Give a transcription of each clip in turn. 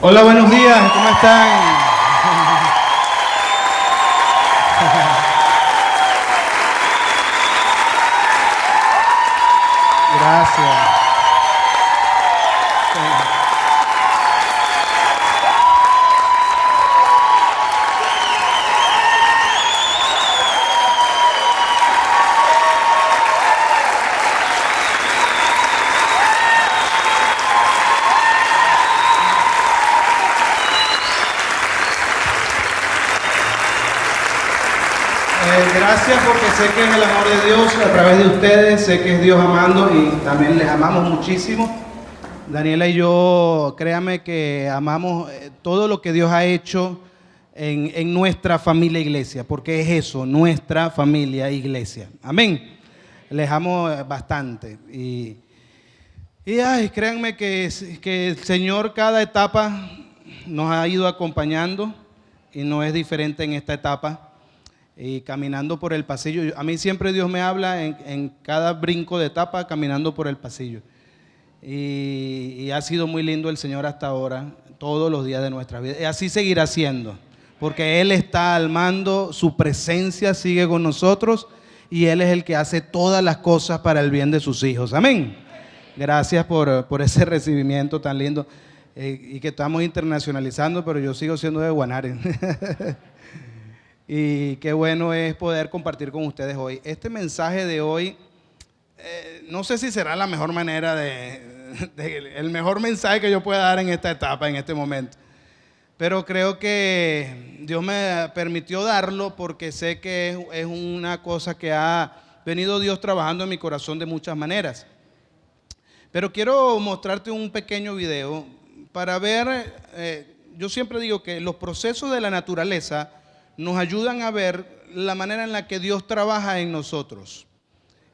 Hola, buenos días, ¿cómo están? Gracias. Gracias porque sé que es el amor de Dios a través de ustedes, sé que es Dios amando y también les amamos muchísimo. Daniela y yo, créame que amamos todo lo que Dios ha hecho en nuestra familia iglesia, porque es eso, nuestra familia iglesia. Amén. Les amo bastante y créanme que el Señor cada etapa nos ha ido acompañando y no es diferente en esta etapa. Y caminando por el pasillo, a mí siempre Dios me habla en cada brinco de etapa caminando por el pasillo. Y ha sido muy lindo el Señor hasta ahora, todos los días de nuestra vida. Y así seguirá siendo, porque Él está al mando, su presencia sigue con nosotros y Él es el que hace todas las cosas para el bien de sus hijos. Amén. Gracias por ese recibimiento tan lindo y que estamos internacionalizando, pero yo sigo siendo de Guanare. Y qué bueno es poder compartir con ustedes hoy. Este mensaje de hoy, no sé si será la mejor manera el mejor mensaje que yo pueda dar en esta etapa, en este momento. Pero creo que Dios me permitió darlo porque sé que es una cosa que ha venido Dios trabajando en mi corazón de muchas maneras. Pero quiero mostrarte un pequeño video para ver, yo siempre digo que los procesos de la naturaleza nos ayudan a ver la manera en la que Dios trabaja en nosotros.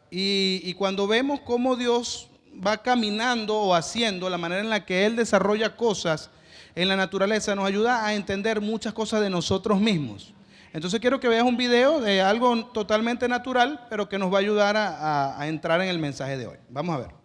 Y cuando vemos cómo Dios va caminando o haciendo, la manera en la que Él desarrolla cosas en la naturaleza, nos ayuda a entender muchas cosas de nosotros mismos. Entonces quiero que veas un video de algo totalmente natural, pero que nos va a ayudar a entrar en el mensaje de hoy. Vamos a ver.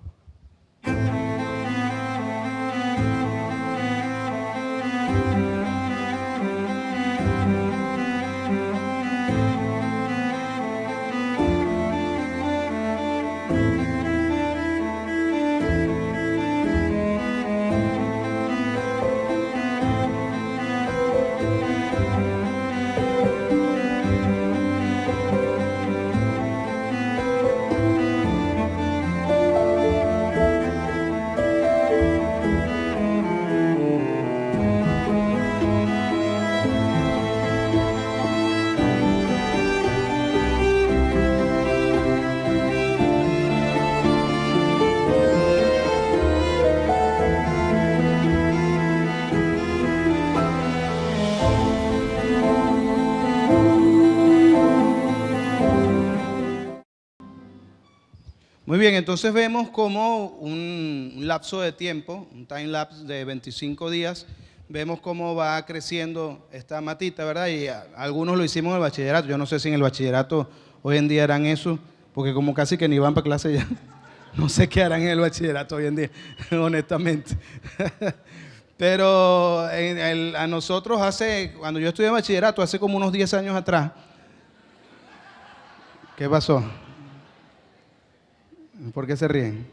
Muy bien, entonces vemos como un lapso de tiempo, un time lapse de 25 días, vemos cómo va creciendo esta matita, ¿verdad? Y algunos lo hicimos en el bachillerato, yo no sé si en el bachillerato hoy en día harán eso, porque como casi que ni van para clase ya, no sé qué harán en el bachillerato hoy en día, honestamente. Pero a nosotros cuando yo estudié bachillerato, hace como unos 10 años atrás, ¿qué pasó? ¿Por qué se ríen?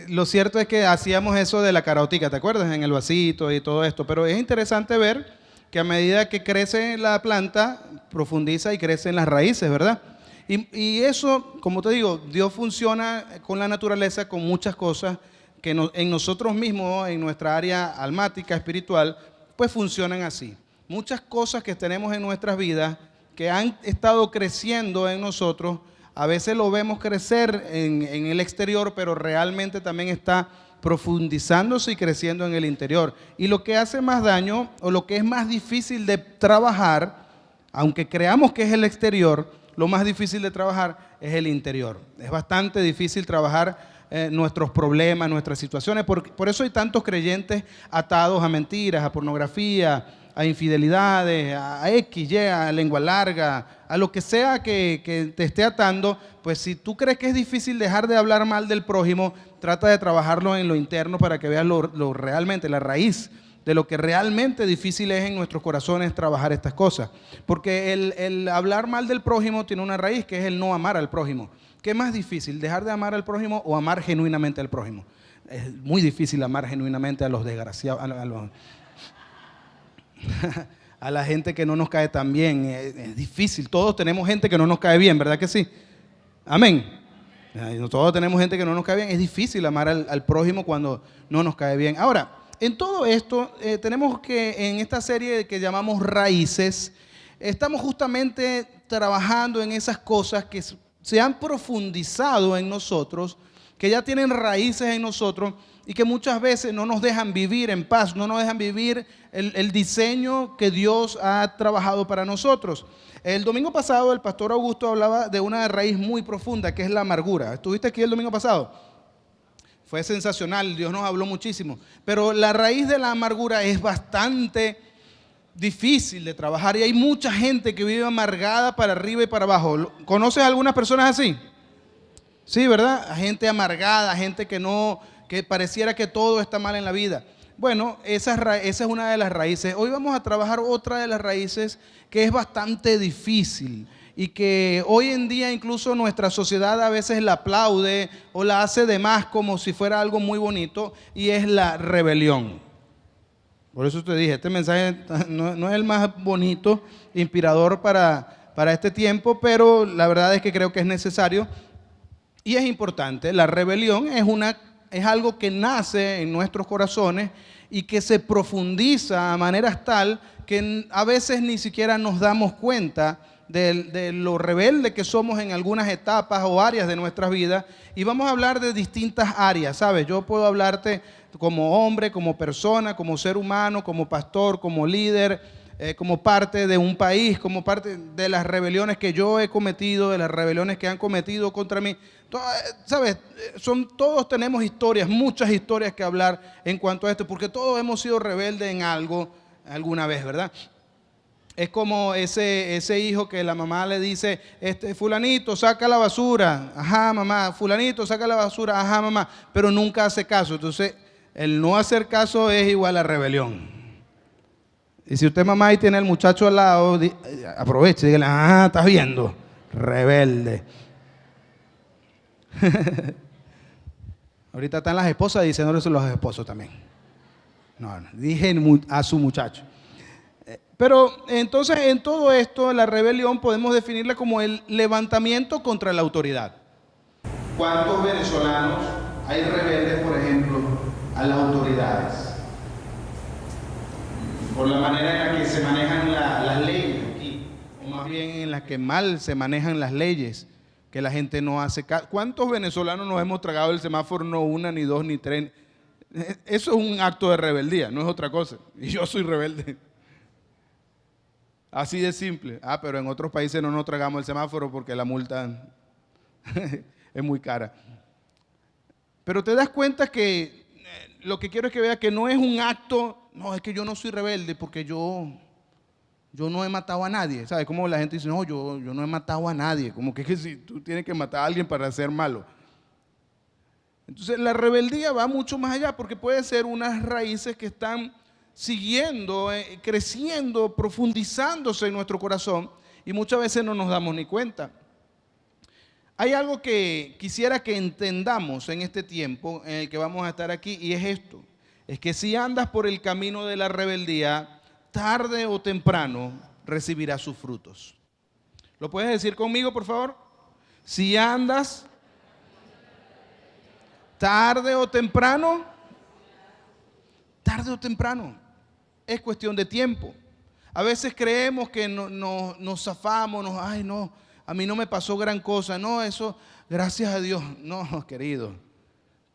Lo cierto es que hacíamos eso de la caraotica, ¿te acuerdas? En el vasito y todo esto. Pero es interesante ver que a medida que crece la planta, profundiza y crecen las raíces, ¿verdad? Y eso, como te digo, Dios funciona con la naturaleza, con muchas cosas que en nosotros mismos, en nuestra área almática, espiritual, pues funcionan así. Muchas cosas que tenemos en nuestras vidas que han estado creciendo en nosotros, a veces lo vemos crecer en el exterior, pero realmente también está profundizándose y creciendo en el interior. Y lo que hace más daño o lo que es más difícil de trabajar, aunque creamos que es el exterior, lo más difícil de trabajar es el interior. Es bastante difícil trabajar nuestros problemas, nuestras situaciones. Por eso hay tantos creyentes atados a mentiras, a pornografía, a infidelidades, a X, Y, a lengua larga, a lo que sea que te esté atando. Pues si tú crees que es difícil dejar de hablar mal del prójimo, trata de trabajarlo en lo interno para que veas lo realmente, la raíz de lo que realmente difícil es en nuestros corazones trabajar estas cosas. Porque el hablar mal del prójimo tiene una raíz, que es el no amar al prójimo. ¿Qué es más difícil, dejar de amar al prójimo o amar genuinamente al prójimo? Es muy difícil amar genuinamente a los desgraciados, a la gente que no nos cae tan bien. Es difícil, todos tenemos gente que no nos cae bien, ¿verdad que sí? Amén. Todos tenemos gente que no nos cae bien. Es difícil amar al prójimo cuando no nos cae bien. Ahora, en todo esto, tenemos que, en esta serie que llamamos Raíces, estamos justamente trabajando en esas cosas que se han profundizado en nosotros, que ya tienen raíces en nosotros y que muchas veces no nos dejan vivir en paz, no nos dejan vivir el diseño que Dios ha trabajado para nosotros. El domingo pasado el pastor Augusto hablaba de una raíz muy profunda, que es la amargura. ¿Estuviste aquí el domingo pasado? Fue sensacional, Dios nos habló muchísimo. Pero la raíz de la amargura es bastante difícil de trabajar y hay mucha gente que vive amargada para arriba y para abajo. ¿Conoces a algunas personas así? Sí, ¿verdad? Gente amargada, gente que pareciera que todo está mal en la vida. Bueno, esa es una de las raíces. Hoy vamos a trabajar otra de las raíces que es bastante difícil y que hoy en día incluso nuestra sociedad a veces la aplaude o la hace de más como si fuera algo muy bonito, y es la rebelión. Por eso te dije, este mensaje no es el más bonito, inspirador para este tiempo, pero la verdad es que creo que es necesario y es importante. La rebelión es algo que nace en nuestros corazones y que se profundiza a maneras tal que a veces ni siquiera nos damos cuenta de lo rebelde que somos en algunas etapas o áreas de nuestras vidas. Y vamos a hablar de distintas áreas, ¿sabes? Yo puedo hablarte como hombre, como persona, como ser humano, como pastor, como líder, como parte de un país, como parte de las rebeliones que yo he cometido, de las rebeliones que han cometido contra mí. ¿Sabes? Todos tenemos historias, muchas historias que hablar en cuanto a esto, porque todos hemos sido rebeldes en algo alguna vez, ¿verdad? Es como ese hijo que la mamá le dice, fulanito, saca la basura. Ajá, mamá. Fulanito, saca la basura. Ajá, mamá. Pero nunca hace caso. Entonces, el no hacer caso es igual a rebelión. Y si usted, mamá, y tiene al muchacho al lado, aproveche y dígale, estás viendo, rebelde. Ahorita están las esposas diciéndole eso a los esposos también. No, dije a su muchacho. Pero entonces en todo esto, la rebelión podemos definirla como el levantamiento contra la autoridad. ¿Cuántos venezolanos hay rebeldes, por ejemplo, a las autoridades? Por la manera en la que se manejan las leyes aquí, o más bien en la que mal se manejan las leyes, que la gente no hace caso. ¿Cuántos venezolanos nos hemos tragado el semáforo no una, ni dos, ni tres? Eso es un acto de rebeldía, no es otra cosa. Y yo soy rebelde. Así de simple. Pero en otros países no nos tragamos el semáforo porque la multa es muy cara. Pero te das cuenta que lo que quiero es que veas que no es un acto, no, es que yo no soy rebelde porque yo no he matado a nadie. ¿Sabes? Como la gente dice, no, yo no he matado a nadie. Como que si tú tienes que matar a alguien para ser malo. Entonces la rebeldía va mucho más allá porque puede ser unas raíces que están siguiendo, creciendo, profundizándose en nuestro corazón y muchas veces no nos damos ni cuenta. Hay algo que quisiera que entendamos en este tiempo en el que vamos a estar aquí, y es esto: es que si andas por el camino de la rebeldía, tarde o temprano recibirás sus frutos. ¿Lo puedes decir conmigo, por favor? Si andas tarde o temprano, es cuestión de tiempo. A veces creemos que nos zafamos, ay no, a mí no me pasó gran cosa, no, eso, gracias a Dios. No, querido,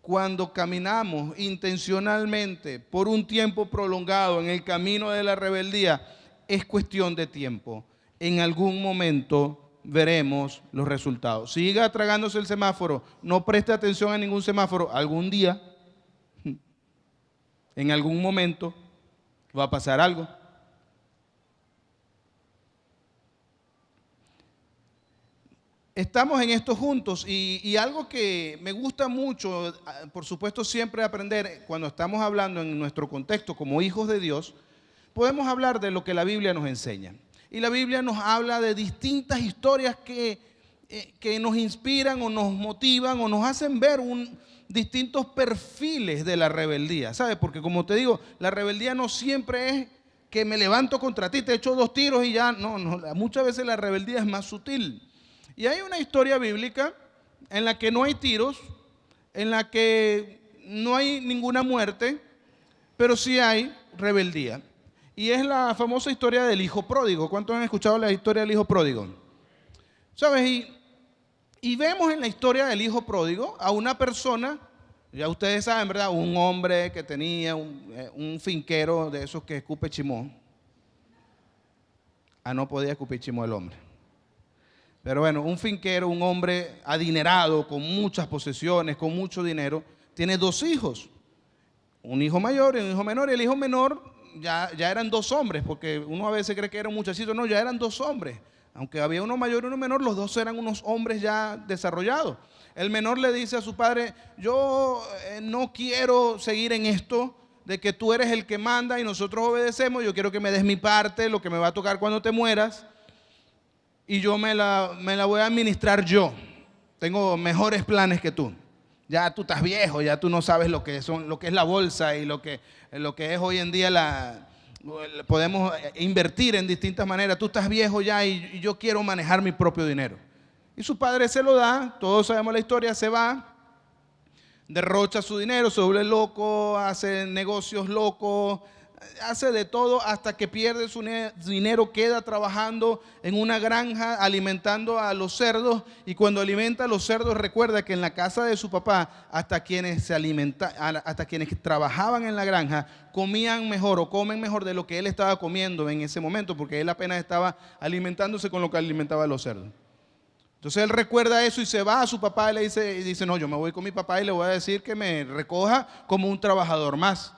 cuando caminamos intencionalmente por un tiempo prolongado en el camino de la rebeldía, es cuestión de tiempo. En algún momento veremos los resultados. Siga tragándose el semáforo, no preste atención a ningún semáforo, algún día, en algún momento, va a pasar algo. estamos en esto juntos y algo que me gusta mucho, por supuesto siempre aprender cuando estamos hablando en nuestro contexto como hijos de Dios, podemos hablar de lo que la Biblia nos enseña. Y la Biblia nos habla de distintas historias que nos inspiran o nos motivan o nos hacen ver distintos perfiles de la rebeldía, ¿sabes? Porque como te digo, la rebeldía no siempre es que me levanto contra ti, te echo 2 tiros y ya, no, muchas veces la rebeldía es más sutil. Y hay una historia bíblica en la que no hay tiros, en la que no hay ninguna muerte, pero sí hay rebeldía. Y es la famosa historia del hijo pródigo. ¿Cuántos han escuchado la historia del hijo pródigo? ¿Sabes? Y vemos en la historia del hijo pródigo a una persona, ya ustedes saben, ¿verdad? Un hombre que tenía un finquero de esos que escupe chimó. No podía escupir chimó el hombre. Pero bueno, un finquero, un hombre adinerado, con muchas posesiones, con mucho dinero, tiene 2 hijos. Un hijo mayor y un hijo menor. Y el hijo menor ya eran 2 hombres, porque uno a veces cree que era un muchachito. No, ya eran 2 hombres. Aunque había uno mayor y uno menor, los 2 eran unos hombres ya desarrollados. El menor le dice a su padre, yo no quiero seguir en esto de que tú eres el que manda y nosotros obedecemos. Yo quiero que me des mi parte, lo que me va a tocar cuando te mueras. Y yo me la voy a administrar yo. Tengo mejores planes que tú. Ya tú estás viejo, ya tú no sabes lo que es la bolsa y lo que es hoy en día podemos invertir en distintas maneras. Tú estás viejo ya y yo quiero manejar mi propio dinero. Y su padre se lo da, todos sabemos la historia, se va, derrocha su dinero, se vuelve loco, hace negocios locos, hace de todo hasta que pierde su dinero, queda trabajando en una granja alimentando a los cerdos, y cuando alimenta a los cerdos recuerda que en la casa de su papá hasta quienes trabajaban en la granja comían mejor o comen mejor de lo que él estaba comiendo en ese momento, porque él apenas estaba alimentándose con lo que alimentaba a los cerdos. Entonces él recuerda eso y se va a su papá y le dice, no, yo me voy con mi papá y le voy a decir que me recoja como un trabajador más.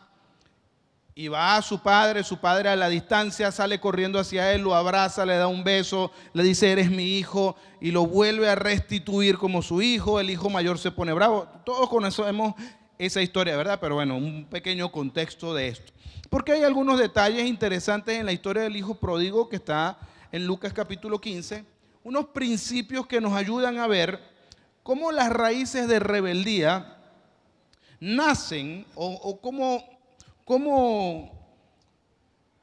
Y va a su padre a la distancia sale corriendo hacia él, lo abraza, le da un beso, le dice, eres mi hijo, y lo vuelve a restituir como su hijo. El hijo mayor se pone bravo. Todos conocemos esa historia, ¿verdad? Pero bueno, un pequeño contexto de esto. Porque hay algunos detalles interesantes en la historia del hijo pródigo que está en Lucas capítulo 15, unos principios que nos ayudan a ver cómo las raíces de rebeldía nacen o cómo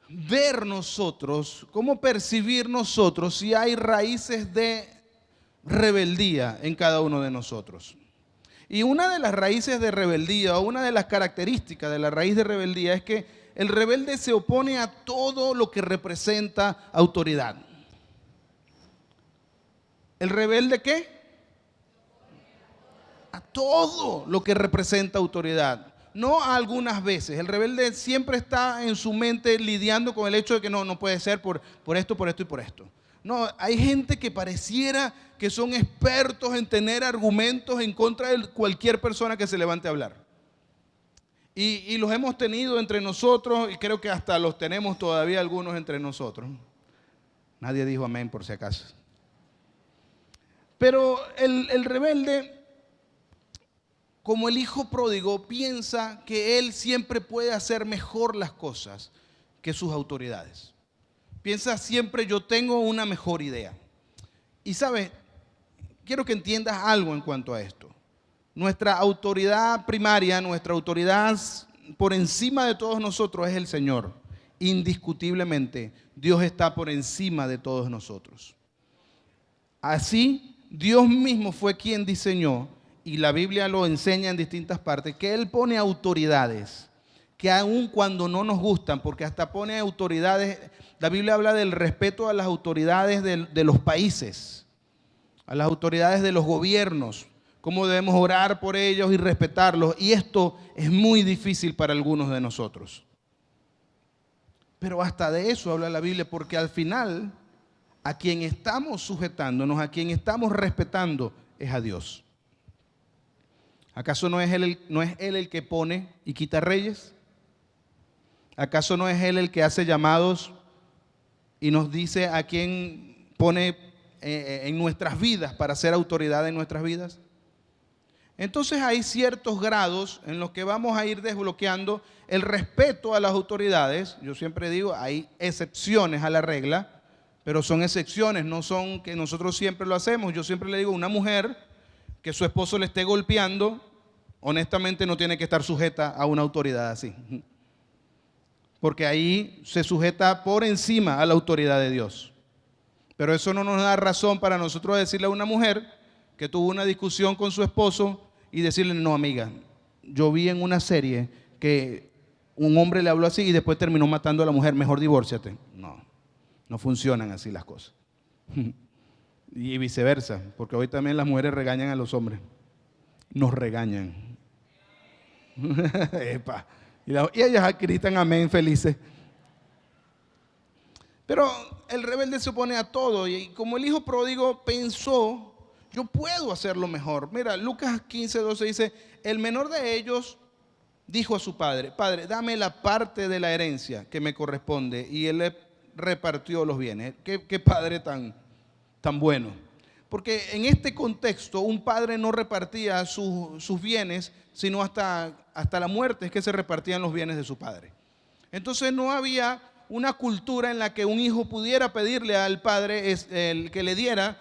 ver nosotros, cómo percibir nosotros si hay raíces de rebeldía en cada uno de nosotros. Y una de las raíces de rebeldía, o una de las características de la raíz de rebeldía, es que el rebelde se opone a todo lo que representa autoridad. ¿El rebelde qué? A todo lo que representa autoridad. No algunas veces. El rebelde siempre está en su mente lidiando con el hecho de que no puede ser por esto y por esto. No, hay gente que pareciera que son expertos en tener argumentos en contra de cualquier persona que se levante a hablar. Y los hemos tenido entre nosotros y creo que hasta los tenemos todavía algunos entre nosotros. Nadie dijo amén por si acaso. Pero el rebelde, como el hijo pródigo, piensa que él siempre puede hacer mejor las cosas que sus autoridades. Piensa siempre, yo tengo una mejor idea. Y sabes, quiero que entiendas algo en cuanto a esto. Nuestra autoridad primaria, nuestra autoridad por encima de todos nosotros es el Señor. Indiscutiblemente, Dios está por encima de todos nosotros. Así, Dios mismo fue quien diseñó, y la Biblia lo enseña en distintas partes, que Él pone autoridades, que aun cuando no nos gustan, porque hasta pone autoridades, la Biblia habla del respeto a las autoridades de los países, a las autoridades de los gobiernos, cómo debemos orar por ellos y respetarlos, y esto es muy difícil para algunos de nosotros. Pero hasta de eso habla la Biblia, porque al final, a quien estamos sujetándonos, a quien estamos respetando, es a Dios. ¿Acaso no es Él el que pone y quita reyes? ¿Acaso no es Él el que hace llamados y nos dice a quién pone en nuestras vidas, para ser autoridad en nuestras vidas? Entonces hay ciertos grados en los que vamos a ir desbloqueando el respeto a las autoridades. Yo siempre digo, hay excepciones a la regla, pero son excepciones, no son que nosotros siempre lo hacemos. Yo siempre le digo, una mujer que su esposo le esté golpeando, honestamente no tiene que estar sujeta a una autoridad así. Porque ahí se sujeta por encima a la autoridad de Dios. Pero eso no nos da razón para nosotros decirle a una mujer que tuvo una discusión con su esposo y decirle, no, amiga, yo vi en una serie que un hombre le habló así y después terminó matando a la mujer, mejor divórciate. No funcionan así las cosas. Y viceversa, porque hoy también las mujeres regañan a los hombres. Nos regañan. Epa. Y ellas gritan amén felices. Pero el rebelde se opone a todo y como el hijo pródigo pensó, yo puedo hacerlo mejor. Mira, Lucas 15:12 dice, el menor de ellos dijo a su padre, padre, dame la parte de la herencia que me corresponde. Y él le repartió los bienes. Qué padre tan bueno. Porque en este contexto un padre no repartía sus bienes, sino hasta la muerte es que se repartían los bienes de su padre. Entonces no había una cultura en la que un hijo pudiera pedirle al padre el que le diera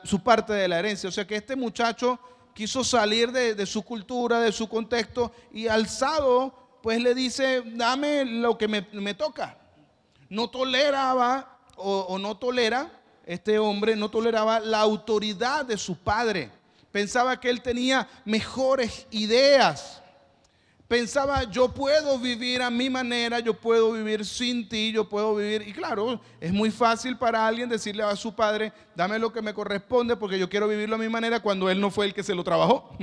su parte de la herencia. O sea que este muchacho quiso salir de su cultura, de su contexto, y alzado pues le dice, dame lo que me toca. No toleraba o no tolera, este hombre no toleraba la autoridad de su padre. Pensaba que él tenía mejores ideas. Pensaba, yo puedo vivir a mi manera, yo puedo vivir sin ti, yo puedo vivir. Y claro, es muy fácil para alguien decirle a su padre, dame lo que me corresponde porque yo quiero vivirlo a mi manera cuando él no fue el que se lo trabajó.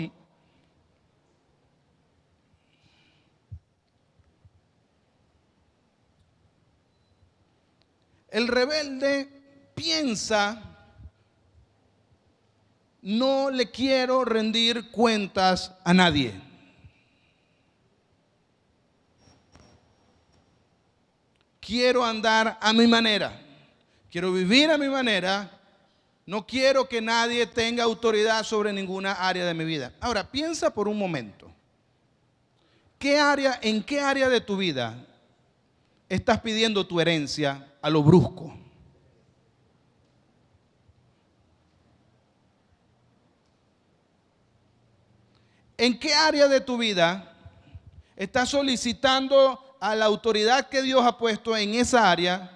El rebelde piensa, no le quiero rendir cuentas a nadie. Quiero andar a mi manera, quiero vivir a mi manera, no quiero que nadie tenga autoridad sobre ninguna área de mi vida. Ahora, piensa por un momento, ¿en qué área de tu vida estás pidiendo tu herencia a lo brusco? ¿En qué área de tu vida estás solicitando a la autoridad que Dios ha puesto en esa área?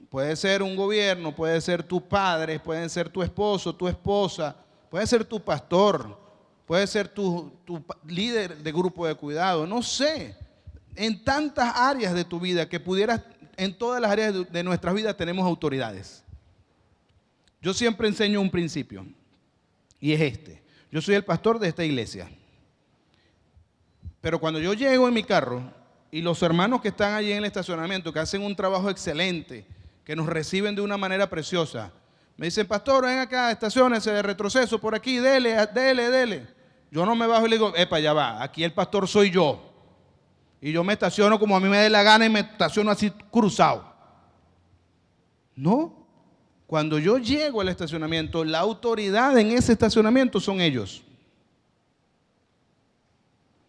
Puede ser un gobierno, puede ser tus padres, pueden ser tu esposo, tu esposa, puede ser tu pastor, puede ser tu líder de grupo de cuidado, no sé. En tantas áreas de tu vida que pudieras, en todas las áreas de nuestras vidas tenemos autoridades. Yo siempre enseño un principio y es este. Yo soy el pastor de esta iglesia. Pero cuando yo llego en mi carro y los hermanos que están allí en el estacionamiento, que hacen un trabajo excelente, que nos reciben de una manera preciosa, me dicen, pastor, ven acá, estaciónense de retroceso por aquí, dele. Yo no me bajo y le digo, epa, ya va, aquí el pastor soy yo. Y yo me estaciono como a mí me dé la gana y me estaciono así cruzado. No, cuando yo llego al estacionamiento, la autoridad en ese estacionamiento son ellos.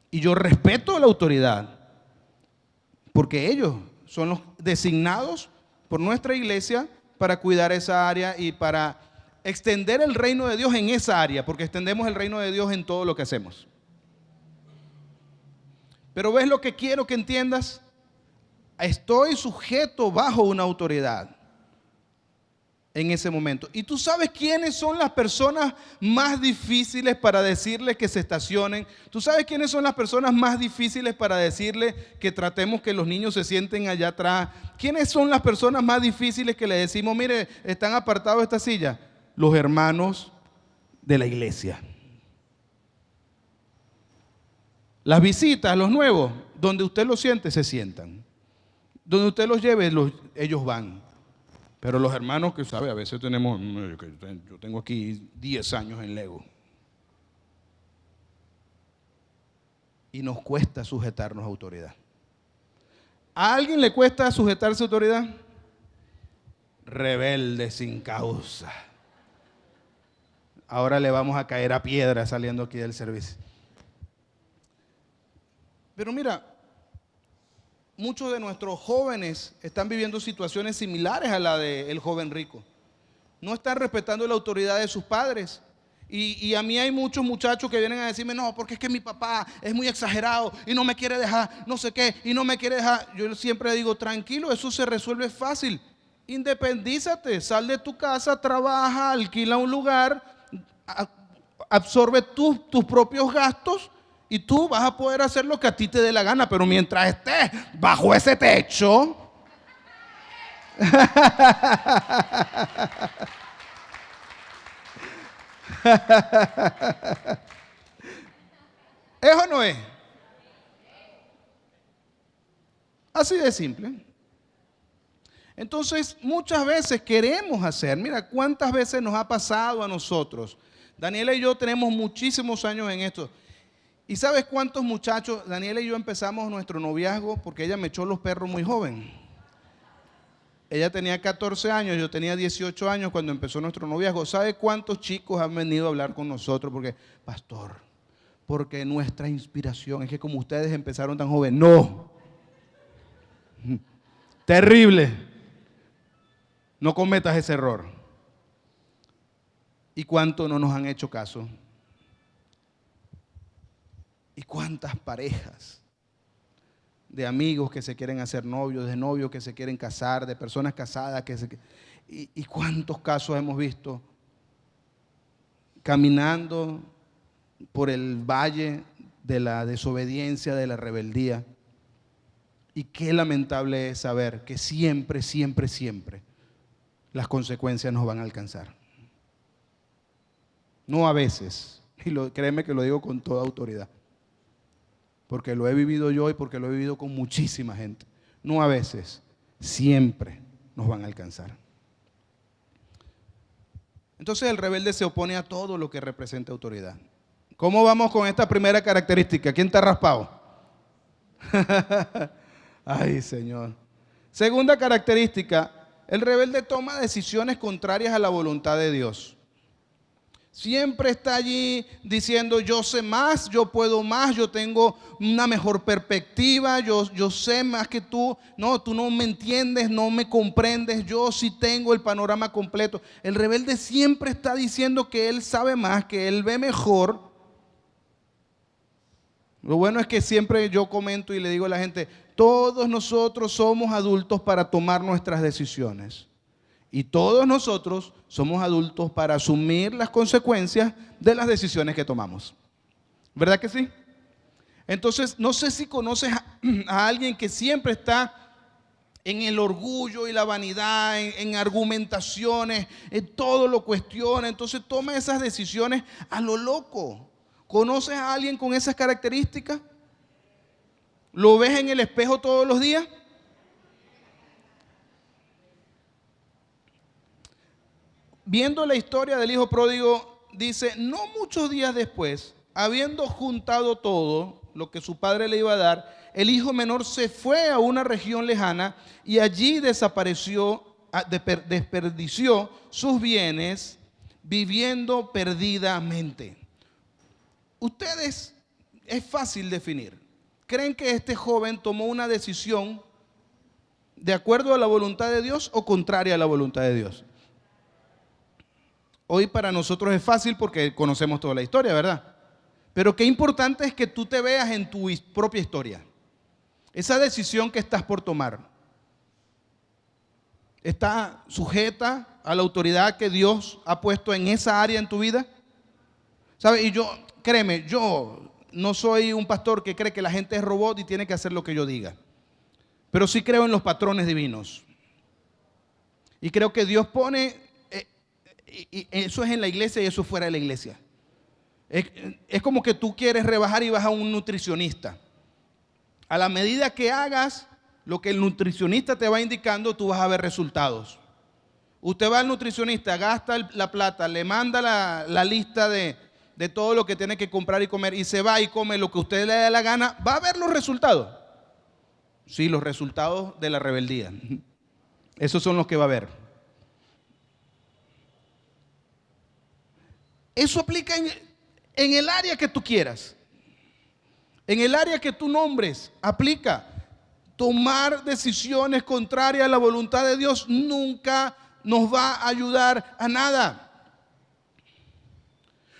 Y yo respeto la autoridad, porque ellos son los designados por nuestra iglesia para cuidar esa área y para extender el reino de Dios en esa área, porque extendemos el reino de Dios en todo lo que hacemos. Pero ¿ves lo que quiero que entiendas? Estoy sujeto bajo una autoridad en ese momento. ¿Y tú sabes quiénes son las personas más difíciles para decirles que se estacionen? ¿Tú sabes quiénes son las personas más difíciles para decirles que tratemos que los niños se sienten allá atrás? ¿Quiénes son las personas más difíciles que le decimos, mire, están apartados de esta silla? Los hermanos de la iglesia. Las visitas, los nuevos, donde usted los siente, se sientan. Donde usted los lleve, ellos van. Pero los hermanos que sabe, a veces tenemos, yo tengo aquí 10 años en Lego. Y nos cuesta sujetarnos a autoridad. ¿A alguien le cuesta sujetarse a autoridad? Rebelde sin causa. ahora le vamos a caer a piedra saliendo aquí del servicio. Pero mira, muchos de nuestros jóvenes están viviendo situaciones similares a la del joven rico. No están respetando la autoridad de sus padres. Y a mí hay muchos muchachos que vienen a decirme, no, porque es que mi papá es muy exagerado y no me quiere dejar, no sé qué, y no me quiere dejar. Yo siempre digo, tranquilo, eso se resuelve fácil. Independízate, sal de tu casa, trabaja, alquila un lugar, absorbe tus propios gastos y tú vas a poder hacer lo que a ti te dé la gana. Pero mientras estés bajo ese techo, ¿es o no es? Así de simple. Entonces, muchas veces queremos hacer, mira cuántas veces nos ha pasado a nosotros. Daniela y yo tenemos muchísimos años en esto. ¿Y sabes cuántos muchachos? Daniela y yo empezamos nuestro noviazgo porque ella me echó los perros muy joven. Ella tenía 14 años, yo tenía 18 años cuando empezó nuestro noviazgo. ¿Sabe cuántos chicos han venido a hablar con nosotros? Porque, pastor, porque nuestra inspiración es que como ustedes empezaron tan joven. No. Terrible. No cometas ese error. ¿Y cuánto no nos han hecho caso? ¿Y cuántas parejas de amigos que se quieren hacer novios, de novios que se quieren casar, de personas casadas y cuántos casos hemos visto caminando por el valle de la desobediencia, de la rebeldía? Y qué lamentable es saber que siempre, siempre, siempre las consecuencias nos van a alcanzar. No a veces, y créeme que lo digo con toda autoridad, porque lo he vivido yo y porque lo he vivido con muchísima gente. No a veces, siempre nos van a alcanzar. Entonces el rebelde se opone a todo lo que representa autoridad. ¿Cómo vamos con esta primera característica? ¿Quién está raspado? Ay, Señor. Segunda característica, el rebelde toma decisiones contrarias a la voluntad de Dios. Siempre está allí diciendo, yo sé más, yo puedo más, yo tengo una mejor perspectiva, yo sé más que tú. No, tú no me entiendes, no me comprendes, yo sí tengo el panorama completo. El rebelde siempre está diciendo que él sabe más, que él ve mejor. Lo bueno es que siempre yo comento y le digo a la gente, todos nosotros somos adultos para tomar nuestras decisiones. Y todos nosotros somos adultos para asumir las consecuencias de las decisiones que tomamos. ¿Verdad que sí? Entonces, no sé si conoces a alguien que siempre está en el orgullo y la vanidad, en argumentaciones, en todo lo cuestiona. Entonces toma esas decisiones a lo loco. ¿Conoces a alguien con esas características? ¿Lo ves en el espejo todos los días? Viendo la historia del hijo pródigo, dice, no muchos días después, habiendo juntado todo lo que su padre le iba a dar, el hijo menor se fue a una región lejana y allí desperdició sus bienes viviendo perdidamente. Ustedes, es fácil definir. ¿Creen que este joven tomó una decisión de acuerdo a la voluntad de Dios o contraria a la voluntad de Dios? Hoy para nosotros es fácil porque conocemos toda la historia, ¿verdad? Pero qué importante es que tú te veas en tu propia historia. Esa decisión que estás por tomar ¿está sujeta a la autoridad que Dios ha puesto en esa área en tu vida? ¿Sabes? Y yo, créeme, yo no soy un pastor que cree que la gente es robot y tiene que hacer lo que yo diga. Pero sí creo en los patrones divinos. Y creo que Dios pone, y eso es en la iglesia y eso es fuera de la iglesia. Es como que tú quieres rebajar y vas a un nutricionista. A la medida que hagas lo que el nutricionista te va indicando, tú vas a ver resultados. Usted va al nutricionista, gasta la plata, le manda la lista de todo lo que tiene que comprar y comer y se va y come lo que usted le dé la gana, va a ver los resultados. Sí, los resultados de la rebeldía. Esos son los que va a ver. Eso aplica en el área que tú quieras, en el área que tú nombres, aplica. Tomar decisiones contrarias a la voluntad de Dios nunca nos va a ayudar a nada.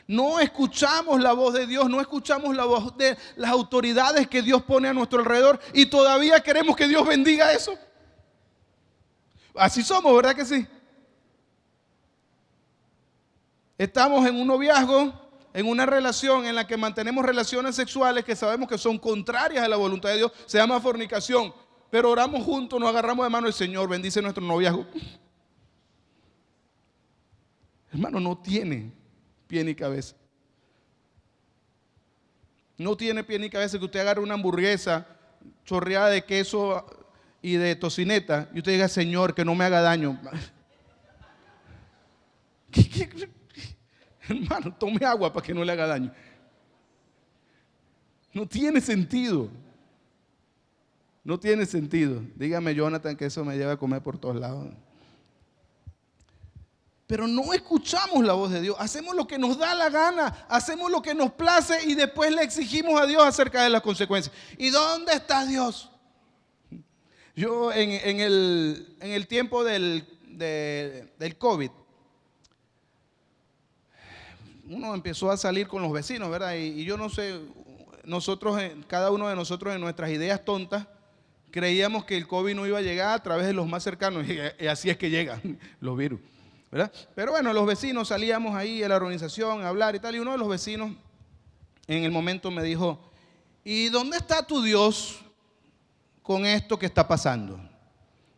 No escuchamos la voz de Dios, no escuchamos la voz de las autoridades que Dios pone a nuestro alrededor y todavía queremos que Dios bendiga eso. Así somos, ¿verdad que sí? Estamos en un noviazgo, en una relación en la que mantenemos relaciones sexuales que sabemos que son contrarias a la voluntad de Dios, se llama fornicación, pero oramos juntos, nos agarramos de mano, el Señor bendice nuestro noviazgo. Hermano, no tiene pie ni cabeza. No tiene pie ni cabeza que usted agarre una hamburguesa chorreada de queso y de tocineta y usted diga, Señor, que no me haga daño. Hermano, tome agua para que no le haga daño. No tiene sentido. No tiene sentido. Dígame, Jonathan, que eso me lleva a comer por todos lados. Pero no escuchamos la voz de Dios. Hacemos lo que nos da la gana. Hacemos lo que nos place y después le exigimos a Dios acerca de las consecuencias. ¿Y dónde está Dios? Yo en el tiempo del COVID, uno empezó a salir con los vecinos, ¿verdad? Y yo no sé, nosotros, cada uno de nosotros en nuestras ideas tontas, creíamos que el COVID no iba a llegar a través de los más cercanos. Y así es que llegan los virus, ¿verdad? Pero bueno, los vecinos salíamos ahí a la organización a hablar y tal. Y uno de los vecinos en el momento me dijo, ¿y dónde está tu Dios con esto que está pasando?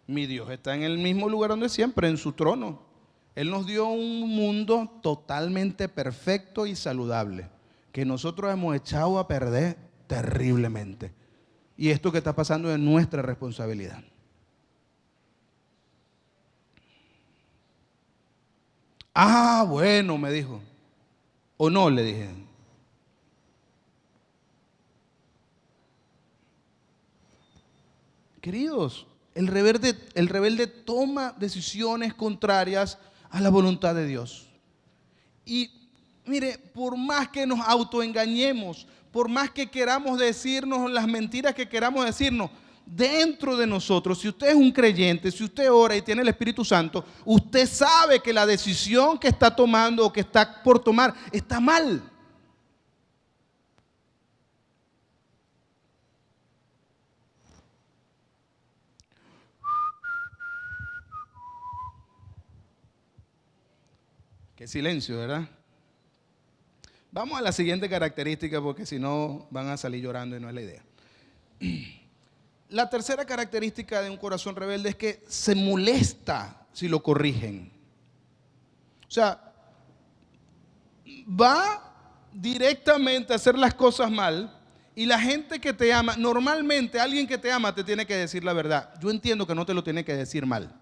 Mi Dios está en el mismo lugar donde siempre, en su trono. Él nos dio un mundo totalmente perfecto y saludable, que nosotros hemos echado a perder terriblemente. Y esto que está pasando es nuestra responsabilidad. Ah, bueno, me dijo. ¿O no? Le dije. Queridos, el rebelde toma decisiones contrarias a la voluntad de Dios. Y mire, por más que nos autoengañemos, por más que queramos decirnos las mentiras que queramos decirnos, dentro de nosotros, si usted es un creyente, si usted ora y tiene el Espíritu Santo, usted sabe que la decisión que está tomando o que está por tomar está mal. Qué silencio, ¿verdad? Vamos a la siguiente característica porque si no van a salir llorando y no es la idea. La tercera característica de un corazón rebelde es que se molesta si lo corrigen. O sea, va directamente a hacer las cosas mal y la gente que te ama, normalmente alguien que te ama te tiene que decir la verdad. Yo entiendo que no te lo tiene que decir mal,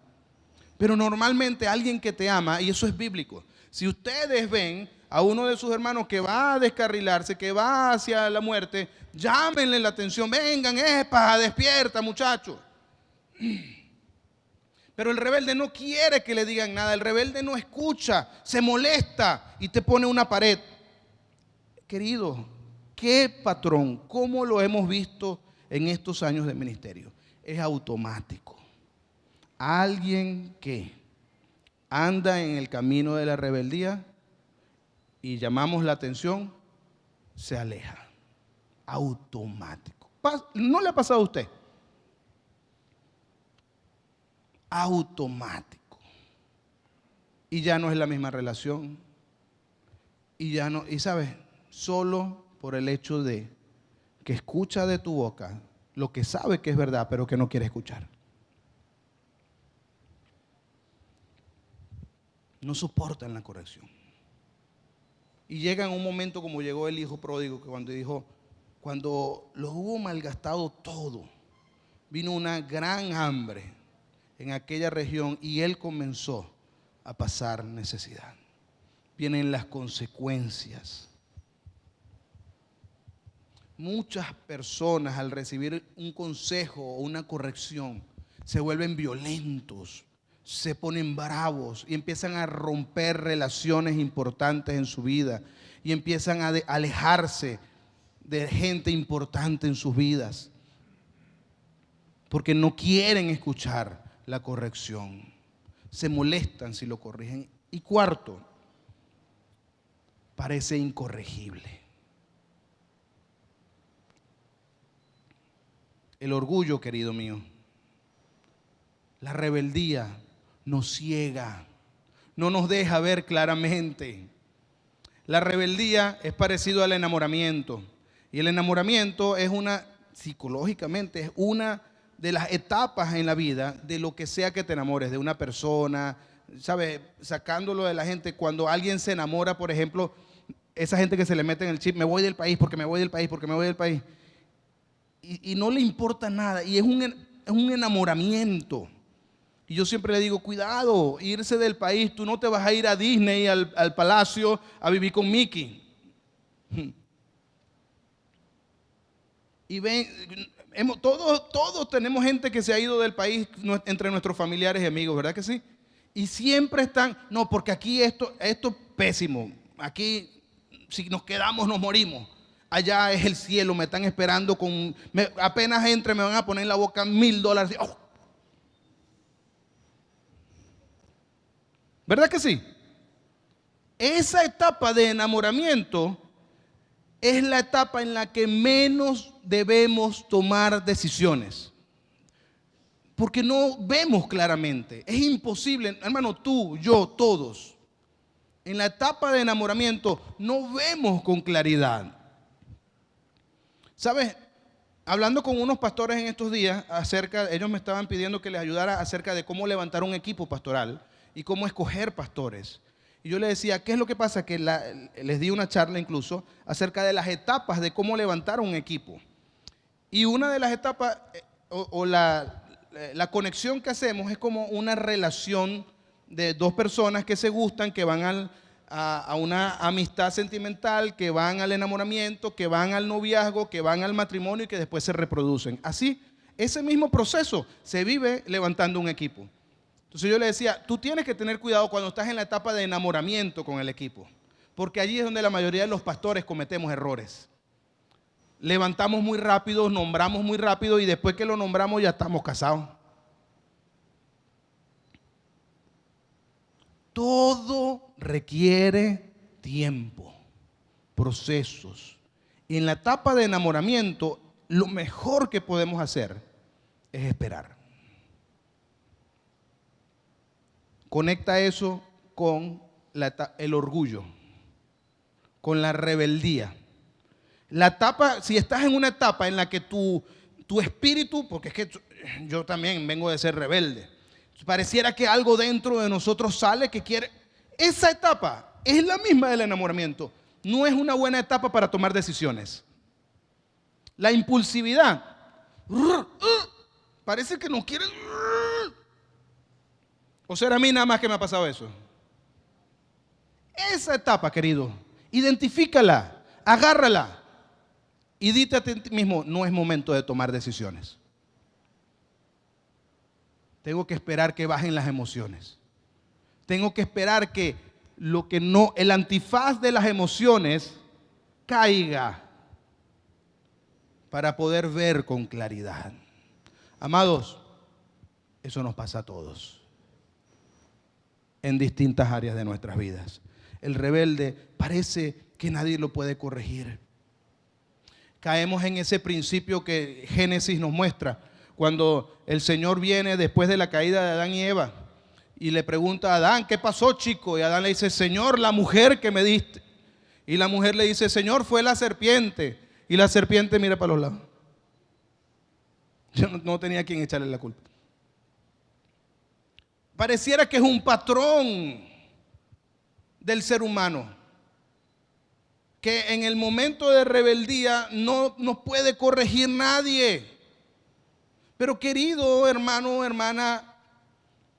pero normalmente alguien que te ama, y eso es bíblico, si ustedes ven a uno de sus hermanos que va a descarrilarse, que va hacia la muerte, llámenle la atención, vengan, epa, despierta muchacho. Pero el rebelde no quiere que le digan nada, el rebelde no escucha, se molesta y te pone una pared. Querido, ¿qué patrón? ¿Cómo lo hemos visto en estos años de ministerio? Es automático. Alguien que anda en el camino de la rebeldía y llamamos la atención, se aleja. Automático. ¿No le ha pasado a usted? Automático. Y ya no es la misma relación. Y ya no, y sabes, solo por el hecho de que escucha de tu boca lo que sabe que es verdad, pero que no quiere escuchar. No soportan la corrección. Y llega en un momento como llegó el hijo pródigo, que cuando lo hubo malgastado todo, vino una gran hambre en aquella región y él comenzó a pasar necesidad. Vienen las consecuencias. Muchas personas al recibir un consejo o una corrección se vuelven violentos, se ponen bravos y empiezan a romper relaciones importantes en su vida y empiezan a alejarse de gente importante en sus vidas porque no quieren escuchar la corrección. Se molestan si lo corrigen. Y cuarto, parece incorregible. El orgullo, querido mío, la rebeldía nos ciega, no nos deja ver claramente. La rebeldía es parecido al enamoramiento. Y el enamoramiento es psicológicamente, es una de las etapas en la vida de lo que sea que te enamores, de una persona, ¿sabes? Sacándolo de la gente, cuando alguien se enamora, por ejemplo, esa gente que se le mete en el chip, me voy del país porque me voy del país, porque me voy del país. Y no le importa nada, y es un enamoramiento. Y yo siempre le digo, cuidado, irse del país, tú no te vas a ir a Disney, al palacio, a vivir con Mickey. Y ven, todos tenemos gente que se ha ido del país entre nuestros familiares y amigos, ¿verdad que sí? Y siempre están, no, porque aquí esto es pésimo, aquí si nos quedamos nos morimos. Allá es el cielo, me están esperando apenas entre me van a poner en la boca $1000. ¡Oh! ¿Verdad que sí? Esa etapa de enamoramiento es la etapa en la que menos debemos tomar decisiones. Porque no vemos claramente. Es imposible, hermano, tú, yo, todos. En la etapa de enamoramiento no vemos con claridad. ¿Sabes? Hablando con unos pastores en estos días, ellos me estaban pidiendo que les ayudara acerca de cómo levantar un equipo pastoral y cómo escoger pastores. Y yo les decía, ¿qué es lo que pasa? Que les di una charla incluso acerca de las etapas de cómo levantar un equipo. Y una de las etapas, la conexión que hacemos es como una relación de dos personas que se gustan, que van a una amistad sentimental, que van al enamoramiento, que van al noviazgo, que van al matrimonio y que después se reproducen. Así, ese mismo proceso se vive levantando un equipo. Entonces yo le decía, tú tienes que tener cuidado cuando estás en la etapa de enamoramiento con el equipo, porque allí es donde la mayoría de los pastores cometemos errores. Levantamos muy rápido, nombramos muy rápido y después que lo nombramos ya estamos casados. Todo requiere tiempo, procesos. Y en la etapa de enamoramiento, lo mejor que podemos hacer es esperar. Conecta eso con el orgullo, con la rebeldía. La etapa, si estás en una etapa en la que tu espíritu, porque es que yo también vengo de ser rebelde, pareciera que algo dentro de nosotros sale que quiere. Esa etapa es la misma del enamoramiento. No es una buena etapa para tomar decisiones. La impulsividad. Parece que no quiere. ¿O será a mí nada más que me ha pasado eso? Esa etapa, querido, identifícala, agárrala y dite a ti mismo, no es momento de tomar decisiones. Tengo que esperar que bajen las emociones. Tengo que esperar que el antifaz de las emociones caiga para poder ver con claridad. Amados, eso nos pasa a todos en distintas áreas de nuestras vidas. El rebelde parece que nadie lo puede corregir. Caemos en ese principio que Génesis nos muestra. Cuando el Señor viene después de la caída de Adán y Eva y le pregunta a Adán, ¿qué pasó, chico? Y Adán le dice, Señor, la mujer que me diste. Y la mujer le dice, Señor, fue la serpiente. Y la serpiente mira para los lados. Yo no tenía a quien echarle la culpa. Pareciera que es un patrón del ser humano, que en el momento de rebeldía no nos puede corregir nadie. Pero querido hermano, hermana,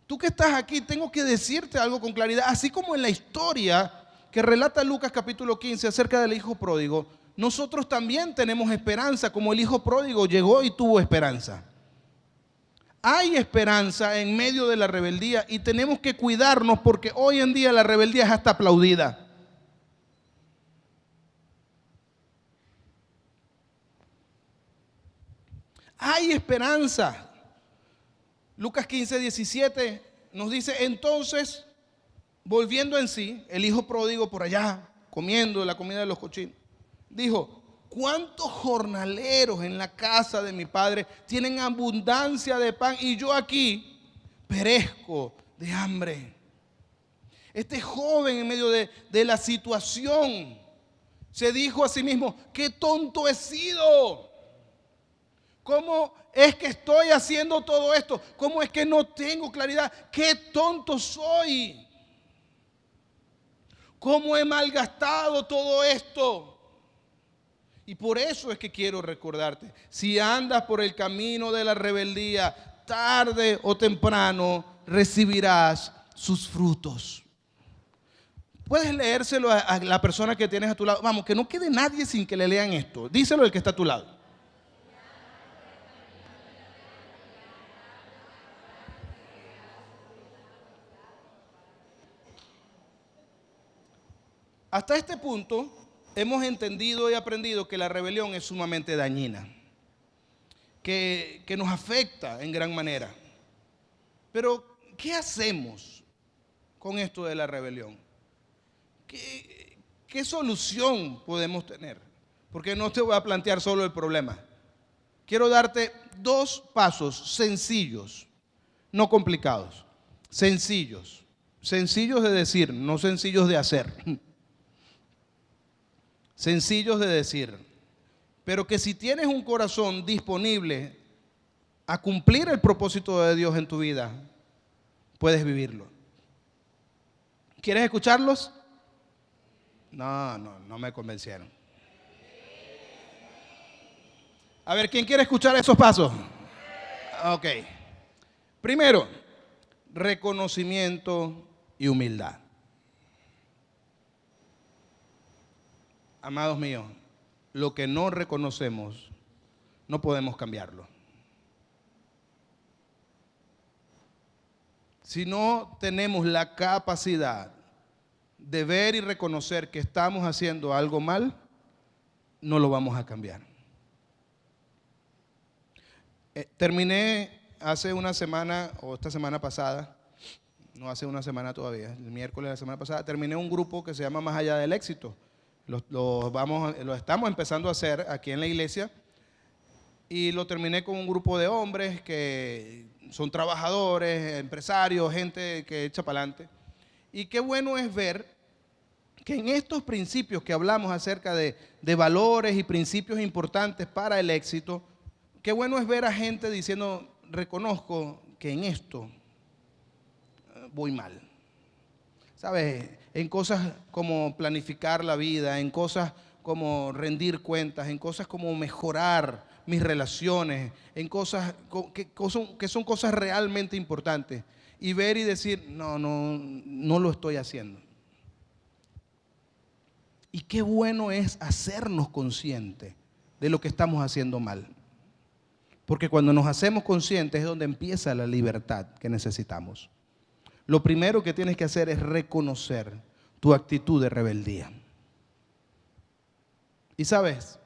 tú que estás aquí, tengo que decirte algo con claridad. Así como en la historia que relata Lucas capítulo 15 acerca del hijo pródigo, nosotros también tenemos esperanza, como el hijo pródigo llegó y tuvo esperanza. Hay esperanza en medio de la rebeldía y tenemos que cuidarnos porque hoy en día la rebeldía es hasta aplaudida. Hay esperanza. Lucas 15:17 nos dice, entonces, volviendo en sí, el hijo pródigo por allá, comiendo la comida de los cochinos, dijo, ¿cuántos jornaleros en la casa de mi padre tienen abundancia de pan y yo aquí perezco de hambre? Este joven en medio de la situación se dijo a sí mismo, qué tonto he sido. ¿Cómo es que estoy haciendo todo esto? ¿Cómo es que no tengo claridad? ¡Qué tonto soy! ¿Cómo he malgastado todo esto? Y por eso es que quiero recordarte, si andas por el camino de la rebeldía, tarde o temprano recibirás sus frutos. Puedes leérselo a la persona que tienes a tu lado. Vamos, que no quede nadie sin que le lean esto. Díselo al que está a tu lado. Hasta este punto hemos entendido y aprendido que la rebelión es sumamente dañina, que nos afecta en gran manera. Pero, ¿qué hacemos con esto de la rebelión? ¿Qué solución podemos tener? Porque no te voy a plantear solo el problema. Quiero darte 2 pasos sencillos, no complicados, sencillos de decir, no sencillos de hacer. Sencillos de decir, pero que si tienes un corazón disponible a cumplir el propósito de Dios en tu vida, puedes vivirlo. ¿Quieres escucharlos? No me convencieron. A ver, ¿quién quiere escuchar esos pasos? Ok. Primero, reconocimiento y humildad. Amados míos, lo que no reconocemos, no podemos cambiarlo. Si no tenemos la capacidad de ver y reconocer que estamos haciendo algo mal, no lo vamos a cambiar. Terminé hace una semana, o esta semana pasada, no hace una semana todavía, el miércoles de la semana pasada, terminé un grupo que se llama Más Allá del Éxito. Lo estamos empezando a hacer aquí en la iglesia y lo terminé con un grupo de hombres que son trabajadores, empresarios, gente que echa para adelante. Y qué bueno es ver que en estos principios que hablamos acerca de valores y principios importantes para el éxito, qué bueno es ver a gente diciendo, reconozco que en esto voy mal. ¿Sabes? En cosas como planificar la vida, en cosas como rendir cuentas, en cosas como mejorar mis relaciones, en cosas que son cosas realmente importantes. Y ver y decir, no lo estoy haciendo. Y qué bueno es hacernos conscientes de lo que estamos haciendo mal. Porque cuando nos hacemos conscientes es donde empieza la libertad que necesitamos. Lo primero que tienes que hacer es reconocer tu actitud de rebeldía. Y sabes,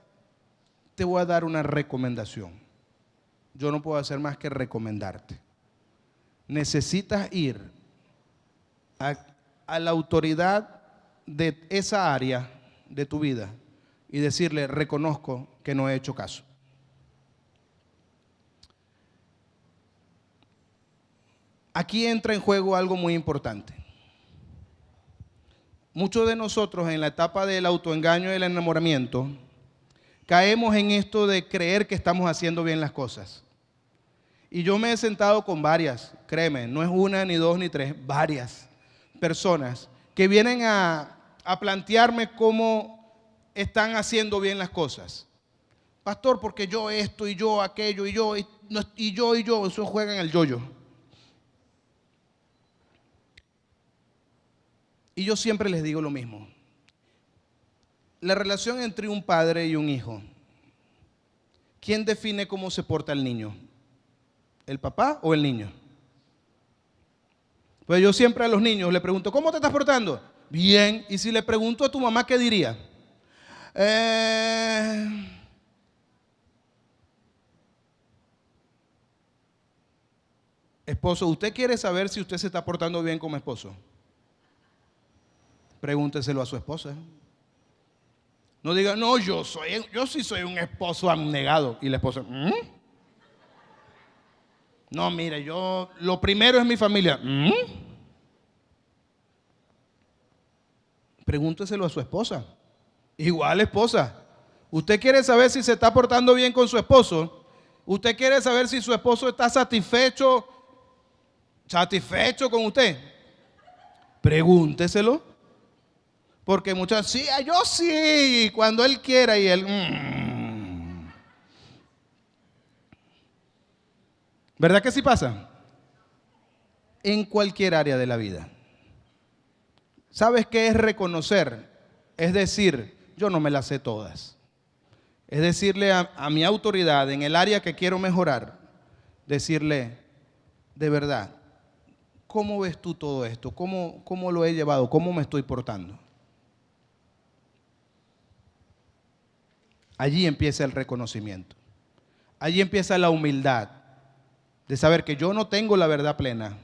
te voy a dar una recomendación. Yo no puedo hacer más que recomendarte. Necesitas ir a la autoridad de esa área de tu vida y decirle, reconozco que no he hecho caso. Aquí entra en juego algo muy importante. Muchos de nosotros en la etapa del autoengaño y el enamoramiento caemos en esto de creer que estamos haciendo bien las cosas. Y yo me he sentado con varias, créeme, no es una, ni dos, ni tres, varias personas que vienen a plantearme cómo están haciendo bien las cosas. Pastor, porque yo esto y yo aquello y yo, eso juegan el yo-yo. Y yo siempre les digo lo mismo. La relación entre un padre y un hijo, ¿quién define cómo se porta el niño? ¿El papá o el niño? Pues yo siempre a los niños le pregunto, ¿cómo te estás portando? Bien. Y si le pregunto a tu mamá, ¿qué diría? Esposo, ¿usted quiere saber si usted se está portando bien como esposo? Pregúnteselo a su esposa. No diga, no, yo sí soy un esposo abnegado. Y la esposa, no, mire, lo primero es mi familia. Pregúnteselo a su esposa. Igual, esposa, ¿usted quiere saber si se está portando bien con su esposo? ¿Usted quiere saber si su esposo está satisfecho con usted? Pregúnteselo. Porque muchas, sí, yo sí, cuando él quiera y él... ¿Verdad que sí pasa? En cualquier área de la vida. ¿Sabes qué es reconocer? Es decir, yo no me las sé todas. Es decirle a mi autoridad en el área que quiero mejorar, decirle, de verdad, ¿cómo ves tú todo esto? ¿Cómo lo he llevado? ¿Cómo me estoy portando? Allí empieza el reconocimiento. Allí empieza la humildad de saber que yo no tengo la verdad plena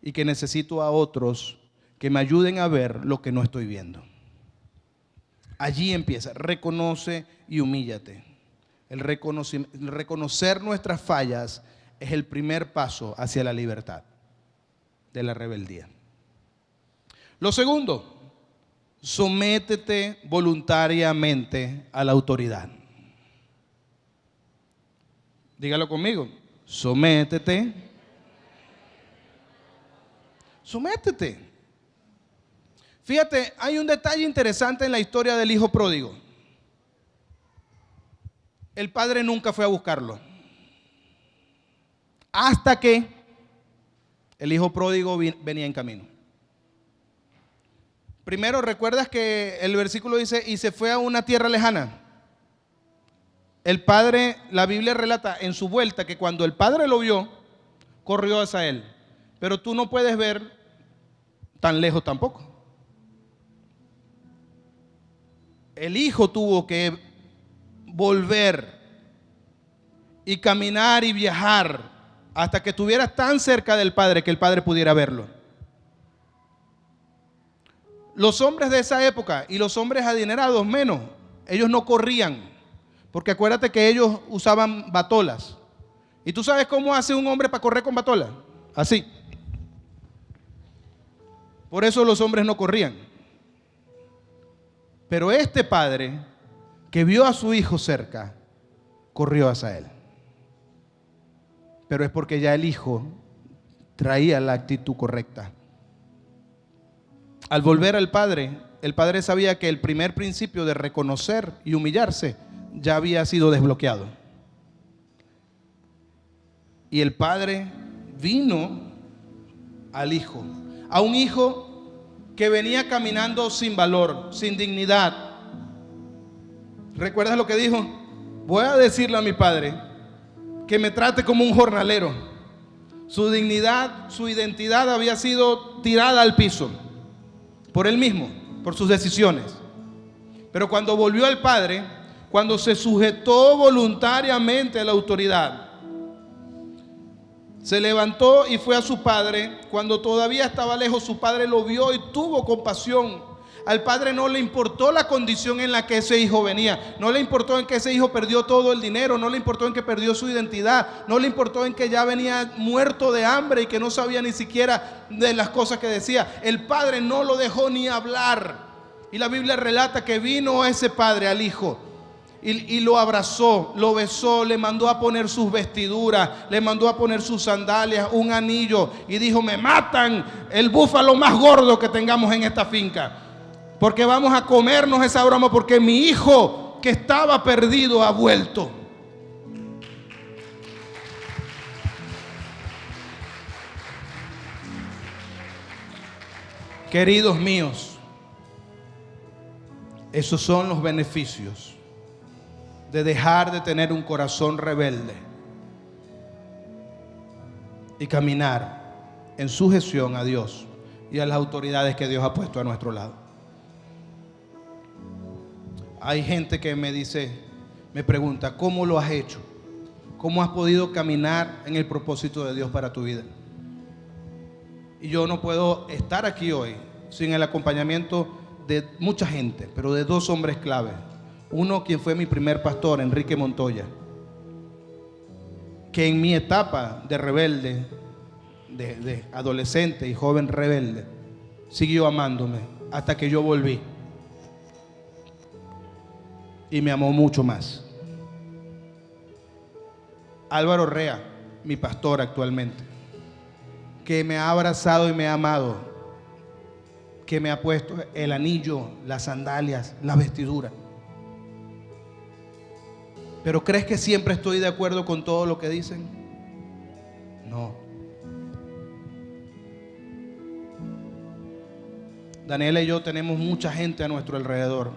y que necesito a otros que me ayuden a ver lo que no estoy viendo. Allí empieza, reconoce y humíllate. El reconocer nuestras fallas es el primer paso hacia la libertad de la rebeldía. Lo segundo, sométete voluntariamente a la autoridad. Dígalo conmigo, sométete. Sométete. Fíjate, hay un detalle interesante en la historia del hijo pródigo. El padre nunca fue a buscarlo. Hasta que el hijo pródigo venía en camino. Primero, ¿recuerdas que el versículo dice, y se fue a una tierra lejana? El padre, la Biblia relata en su vuelta que cuando el padre lo vio, corrió hacia él. Pero tú no puedes ver tan lejos tampoco. El hijo tuvo que volver y caminar y viajar hasta que estuviera tan cerca del padre que el padre pudiera verlo. Los hombres de esa época y los hombres adinerados menos, ellos no corrían, porque acuérdate que ellos usaban batolas. ¿Y tú sabes cómo hace un hombre para correr con batola? Así. Por eso los hombres no corrían. Pero este padre que vio a su hijo cerca, corrió hacia él. Pero es porque ya el hijo traía la actitud correcta. Al volver al padre, el padre sabía que el primer principio de reconocer y humillarse ya había sido desbloqueado. Y el padre vino al hijo, a un hijo que venía caminando sin valor, sin dignidad. ¿Recuerdas lo que dijo? Voy a decirle a mi padre que me trate como un jornalero. Su dignidad, su identidad había sido tirada al piso por él mismo, por sus decisiones. Pero cuando volvió al padre, cuando se sujetó voluntariamente a la autoridad, se levantó y fue a su padre. Cuando todavía estaba lejos, su padre lo vio y tuvo compasión. Al padre no le importó la condición en la que ese hijo venía. No le importó en que ese hijo perdió todo el dinero. No le importó en que perdió su identidad. No le importó en que ya venía muerto de hambre y que no sabía ni siquiera de las cosas que decía. El padre no lo dejó ni hablar. Y la Biblia relata que vino ese padre al hijo y lo abrazó, lo besó, le mandó a poner sus vestiduras, le mandó a poner sus sandalias, un anillo, y dijo: me matan el búfalo más gordo que tengamos en esta finca, porque vamos a comernos esa broma, porque mi hijo que estaba perdido ha vuelto. Queridos míos, esos son los beneficios de dejar de tener un corazón rebelde. y caminar en sujeción a Dios y a las autoridades que Dios ha puesto a nuestro lado. Hay gente que me pregunta, ¿cómo lo has hecho? ¿Cómo has podido caminar en el propósito de Dios para tu vida? Y yo no puedo estar aquí hoy sin el acompañamiento de mucha gente, pero de dos hombres clave. Uno, quien fue mi primer pastor, Enrique Montoya, que en mi etapa de rebelde, de adolescente y joven rebelde, siguió amándome hasta que yo volví. Y me amó mucho más. Álvaro Rea, mi pastor actualmente, que me ha abrazado y me ha amado, que me ha puesto el anillo, las sandalias, la vestidura. ¿Pero crees que siempre estoy de acuerdo con todo lo que dicen? No. Daniela y yo tenemos mucha gente a nuestro alrededor.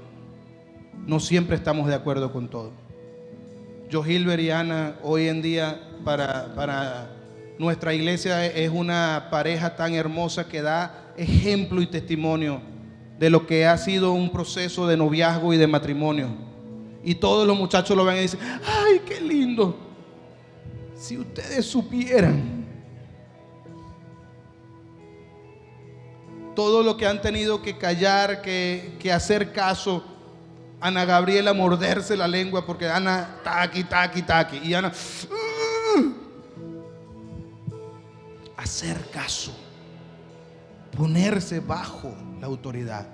No siempre estamos de acuerdo con todo. Yo, Gilbert y Ana, hoy en día para nuestra iglesia es una pareja tan hermosa que da ejemplo y testimonio de lo que ha sido un proceso de noviazgo y de matrimonio. Y todos los muchachos lo ven y dicen, ¡ay, qué lindo! Si ustedes supieran todo lo que han tenido que callar, que hacer caso. Ana Gabriela morderse la lengua porque Ana taqui, taqui, taqui. Y Ana hacer caso, ponerse bajo la autoridad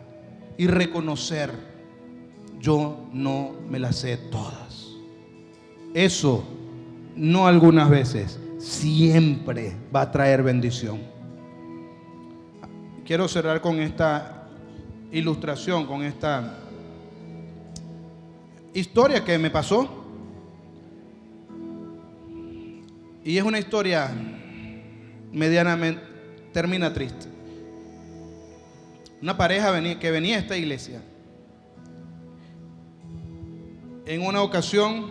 y reconocer, yo no me las sé todas. Eso, no algunas veces, siempre va a traer bendición. Quiero cerrar con esta ilustración, con esta historia que me pasó. Y es una historia medianamente, termina triste. Una pareja que venía a esta iglesia. En una ocasión,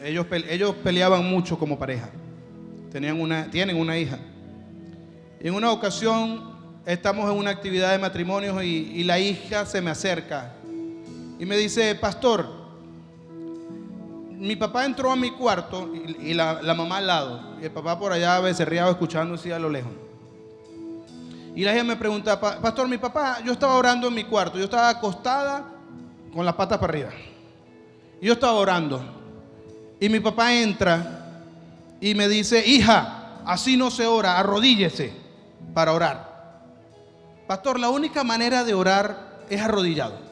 ellos peleaban mucho como pareja. Tienen una hija. En una ocasión, estamos en una actividad de matrimonios y la hija se me acerca y me dice, pastor, mi papá entró a mi cuarto y la mamá al lado, y el papá por allá becerreado escuchando así a lo lejos. Y la hija me pregunta, pastor, mi papá, yo estaba orando en mi cuarto, yo estaba acostada con las patas para arriba. Y yo estaba orando. Y mi papá entra y me dice, hija, así no se ora, arrodíllese para orar. Pastor, la única manera de orar es arrodillado.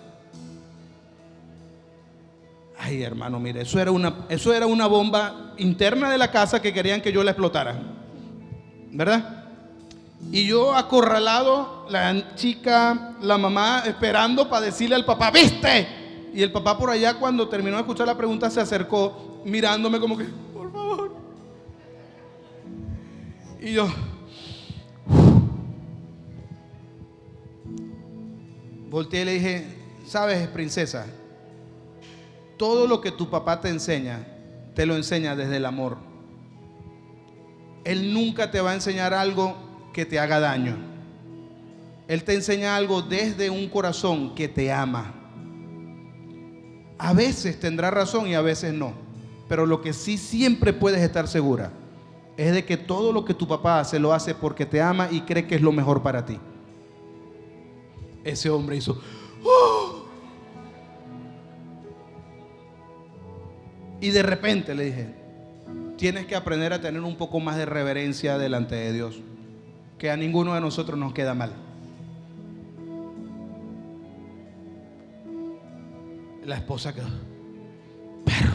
Ay, hermano, mire, eso era una bomba interna de la casa que querían que yo la explotara, ¿verdad? Y yo acorralado, la chica, la mamá, esperando para decirle al papá, ¿viste? Y el papá por allá, cuando terminó de escuchar la pregunta, se acercó mirándome como que, por favor. Y yo, volteé y le dije, ¿sabes, princesa? Todo lo que tu papá te enseña, te lo enseña desde el amor. Él nunca te va a enseñar algo que te haga daño. Él te enseña algo desde un corazón que te ama. A veces tendrá razón y a veces no. Pero lo que sí siempre puedes estar segura es de que todo lo que tu papá hace, lo hace porque te ama y cree que es lo mejor para ti. Ese hombre hizo, ¡oh! Y de repente le dije, tienes que aprender a tener un poco más de reverencia delante de Dios, que a ninguno de nosotros nos queda mal. La esposa quedó, pero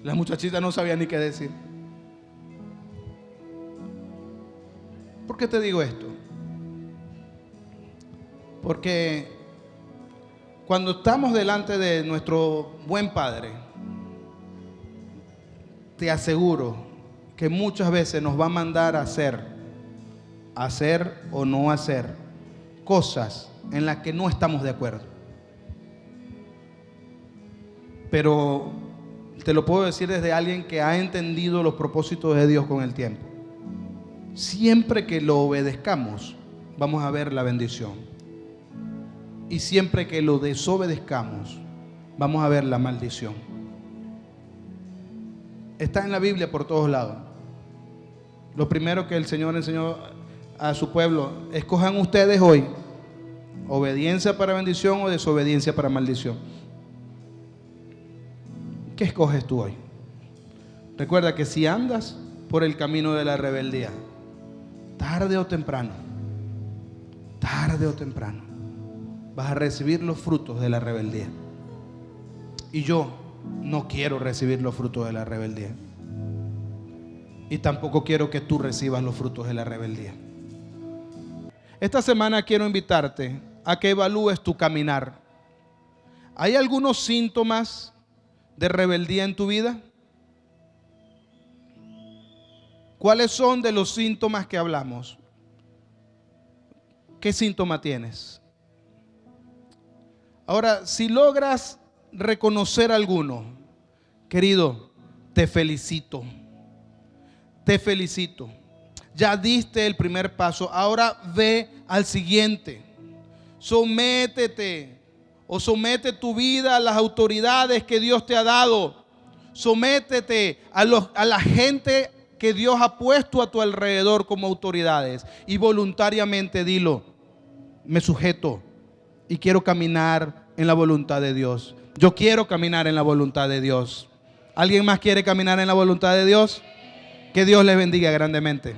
la muchachita no sabía ni qué decir. ¿Por qué te digo esto? Porque cuando estamos delante de nuestro buen Padre, te aseguro que muchas veces nos va a mandar a hacer o no hacer cosas en las que no estamos de acuerdo. Pero te lo puedo decir desde alguien que ha entendido los propósitos de Dios con el tiempo. siempre que lo obedezcamos, vamos a ver la bendición. Y siempre que lo desobedezcamos, vamos a ver la maldición. Está en la Biblia por todos lados. Lo primero que el Señor enseñó a su pueblo: escojan ustedes hoy obediencia para bendición o desobediencia para maldición. ¿Qué escoges tú hoy? Recuerda que si andas por el camino de la rebeldía, tarde o temprano, vas a recibir los frutos de la rebeldía. Y yo no quiero recibir los frutos de la rebeldía. Y tampoco quiero que tú recibas los frutos de la rebeldía. Esta semana quiero invitarte a que evalúes tu caminar. ¿Hay algunos síntomas de rebeldía en tu vida? ¿Cuáles son de los síntomas que hablamos? ¿Qué síntoma tienes? Ahora, si logras reconocer alguno, querido, te felicito. Te felicito. Ya diste el primer paso. Ahora ve al siguiente. Sométete o somete tu vida a las autoridades que Dios te ha dado. Sométete a la gente que Dios ha puesto a tu alrededor como autoridades y voluntariamente dilo: me sujeto y quiero caminar en la voluntad de Dios. Yo quiero caminar en la voluntad de Dios. ¿Alguien más quiere caminar en la voluntad de Dios? Que Dios les bendiga grandemente.